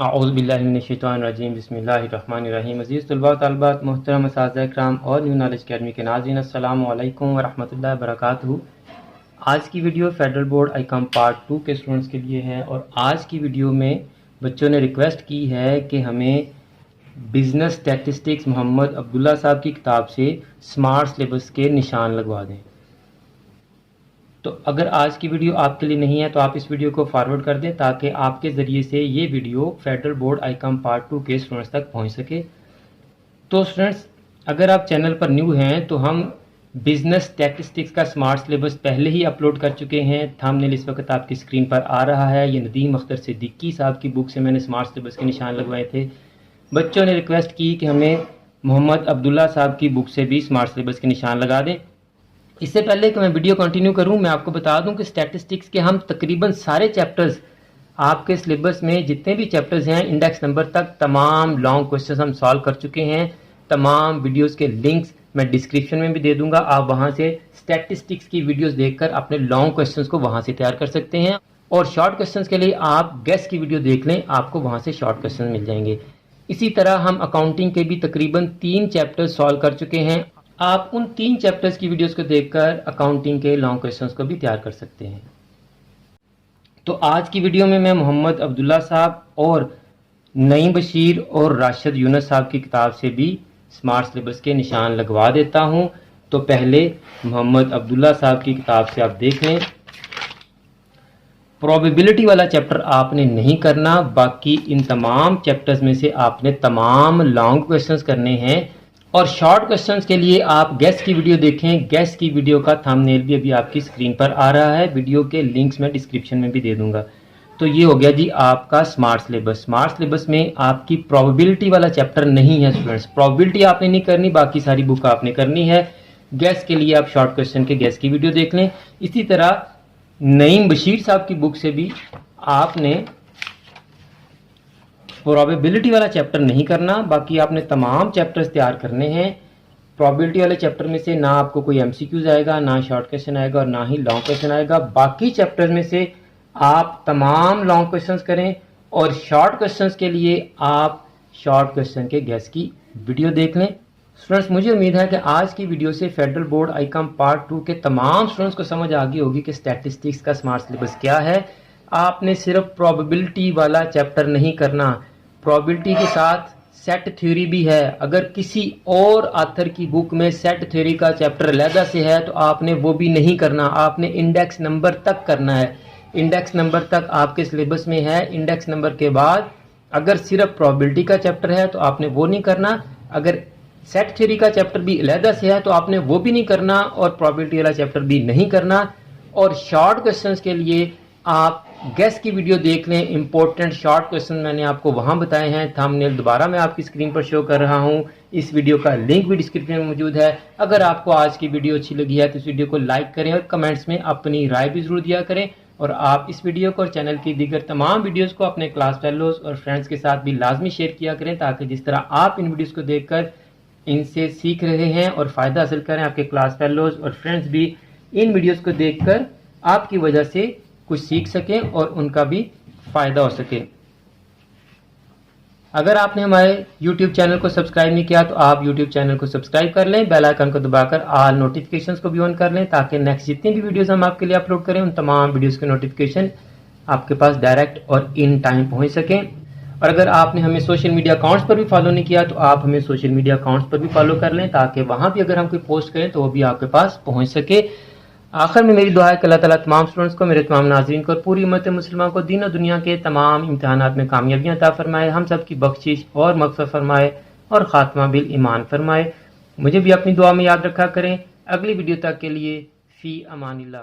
औज़ुबिल्लाहिमिनश्शैतानिर्रजीम बिस्मिल्लाहिर्रहमानिर्रहीम। अज़ीज़ तलबा व तालिबात, मोहतरम असातिज़ा इकराम और न्यू नॉलेज अकेडमी के नाज़रीन, अस्सलामु अलैकुम व रहमतुल्लाहि व बरकातुहू। आज की video federal board Icom part 2 के स्टूडेंट्स के लिए है और आज की वीडियो में बच्चों ने रिक्वेस्ट की है कि हमें बिज़नेस स्टैटिस्टिक्स मोहम्मद अब्दुल्ला साहब की किताब से स्मार्ट सिलेबस के निशान लगवा दें। तो अगर आज की वीडियो आपके लिए नहीं है तो आप इस वीडियो को फॉरवर्ड कर दें ताकि आपके ज़रिए से ये video federal board Icom part 2 के स्टूडेंट्स तक पहुंच सके। तो स्टूडेंट्स, अगर आप चैनल पर न्यू हैं तो हम बिज़नेस स्टैटिस्टिक्स का स्मार्ट सिलेबस पहले ही अपलोड कर चुके हैं। थंबनेल इस वक्त आपकी स्क्रीन पर आ रहा है। ये नदीम अख्तर सिद्दीकी साहब की बुक से मैंने स्मार्ट सिलेबस के निशान लगवाए थे। बच्चों ने रिक्वेस्ट की कि हमें मोहम्मद अब्दुल्ला साहब की बुक से भी स्मार्ट सिलेबस के निशान लगा दें। इससे पहले कि मैं वीडियो कंटिन्यू करूं, मैं आपको बता दूं कि स्टैटिस्टिक्स के हम तकरीबन सारे चैप्टर्स आपके सिलेबस में जितने भी चैप्टर्स हैं इंडेक्स नंबर तक तमाम लॉन्ग क्वेश्चंस हम सॉल्व कर चुके हैं। तमाम वीडियोस के लिंक्स मैं डिस्क्रिप्शन में भी दे दूंगा। आप वहां से स्टैटिस्टिक्स की वीडियोस देखकर अपने लॉन्ग क्वेश्चंस को वहां से तैयार कर सकते हैं और शॉर्ट क्वेश्चंस के लिए आप गेस की वीडियो देख लें, आपको वहां से शॉर्ट क्वेश्चन मिल जाएंगे। इसी तरह हम अकाउंटिंग के भी तकरीबन 3 चैप्टर्स सॉल्व कर चुके हैं। आप उन 3 चैप्टर्स की वीडियोस को देखकर अकाउंटिंग के लॉन्ग क्वेश्चंस को भी तैयार कर सकते हैं। तो आज की वीडियो में मैं मोहम्मद अब्दुल्ला साहब और नईम बशीर और राशिद यूनुस साहब की किताब से भी स्मार्ट सिलेबस के निशान लगवा देता हूं। तो पहले मोहम्मद अब्दुल्ला साहब की किताब से आप देख लें। प्रोबेबिलिटी वाला चैप्टर आपने नहीं करना, बाकी इन तमाम चैप्टर्स में से आपने तमाम लॉन्ग क्वेश्चंस करने हैं। और शॉर्ट क्वेश्चंस के लिए आप गेस की वीडियो देखें। गेस की वीडियो का थंबनेल भी अभी आपकी स्क्रीन पर आ रहा है। वीडियो के लिंक्स मैं डिस्क्रिप्शन में भी दे दूंगा। तो ये हो गया जी आपका स्मार्ट सिलेबस। स्मार्ट सिलेबस में आपकी प्रोबेबिलिटी वाला चैप्टर नहीं है स्टूडेंट्स। प्रोबेबिलिटी आपने नहीं करनी, बाकी सारी बुक आपने करनी है। गैस के लिए आप शॉर्ट क्वेश्चन के गैस की वीडियो देख लें। इसी तरह नईम बशीर साहब की बुक से भी आपने प्रोबेबिलिटी वाला चैप्टर नहीं करना, बाकी आपने तमाम चैप्टर्स तैयार करने हैं। प्रोबेबिलिटी वाले चैप्टर में से ना आपको कोई एमसीक्यूज आएगा, ना शॉर्ट क्वेश्चन आएगा और ना ही लॉन्ग क्वेश्चन आएगा। बाकी चैप्टर में से आप तमाम लॉन्ग क्वेश्चंस करें और शॉर्ट क्वेश्चंस के लिए आप शॉर्ट क्वेश्चन के गैस की वीडियो देख लें। स्टूडेंट्स, मुझे उम्मीद है कि आज की वीडियो से फेडरल बोर्ड आईकॉम पार्ट 2 के तमाम स्टूडेंट्स को समझ आ गई होगी कि स्टैटिस्टिक्स का स्मार्ट सिलेबस क्या है। आपने सिर्फ प्रोबेबिलिटी वाला चैप्टर नहीं करना, प्रोबेबिलिटी के साथ सेट थ्योरी भी है। अगर किसी और ऑथर की बुक में सेट थ्योरी का चैप्टर अलहदा से है तो आपने वो भी नहीं करना, आपने इंडेक्स नंबर तक करना है। इंडेक्स नंबर तक आपके सिलेबस में है। इंडेक्स नंबर के बाद अगर सिर्फ प्रोबेबिलिटी का चैप्टर है तो आपने वो नहीं करना। अगर सेट थ्योरी का चैप्टर भी अलहदा से है तो आपने वो भी नहीं करना और प्रोबेबिलिटी वाला चैप्टर भी नहीं करना। और शॉर्ट क्वेश्चंस के लिए आप गेस की वीडियो देख लें। इंपॉर्टेंट शॉर्ट क्वेश्चन मैंने आपको वहां बताए हैं। थंबनेल दोबारा मैं आपकी स्क्रीन पर शो कर रहा हूं। इस वीडियो का लिंक भी डिस्क्रिप्शन में मौजूद है। अगर आपको आज की वीडियो अच्छी लगी है तो इस वीडियो को लाइक करें और कमेंट्स में अपनी राय भी जरूर दिया करें। और आप इस वीडियो को और चैनल की दीगर तमाम वीडियोस को अपने क्लास फेलोज और फ्रेंड्स के साथ भी लाजमी शेयर किया करें, ताकि जिस तरह आप इन वीडियोस को देखकर इनसे सीख रहे हैं और फ़ायदा हासिल करें, आपके क्लास फेलोज और फ्रेंड्स भी इन वीडियोस को देखकर आपकी वजह से कुछ सीख सकें और उनका भी फ़ायदा हो सके। अगर आपने हमारे YouTube चैनल को सब्सक्राइब नहीं किया तो आप YouTube चैनल को सब्सक्राइब कर लें, बेल आइकन को दबाकर ऑल नोटिफिकेशंस को भी ऑन कर लें, ताकि नेक्स्ट जितनी भी वीडियोस हम आपके लिए अपलोड करें उन तमाम वीडियोस के नोटिफिकेशन आपके पास डायरेक्ट और इन टाइम पहुंच सकें। और अगर आपने हमें सोशल मीडिया अकाउंट्स पर भी फॉलो नहीं किया तो आप हमें सोशल मीडिया अकाउंट्स पर भी फॉलो कर लें, ताकि वहां भी अगर हम कोई पोस्ट करें तो वो भी आपके पास पहुंच सके। आखिर में मेरी दुआ है कि अल्लाह ताला तमाम स्टूडेंट्स को, मेरे तमाम नाज़रीन को और पूरी उम्मत मुसलमान को दीन और दुनिया के तमाम इम्तिहानात में कामयाबियां अता फरमाए, हम सब की बख्शिश और मग़फ़िरत फरमाए और ख़ात्मा बिल ईमान फरमाए। मुझे भी अपनी दुआ में याद रखा करें। अगली वीडियो तक के लिए फ़ी अमानिल्लाह।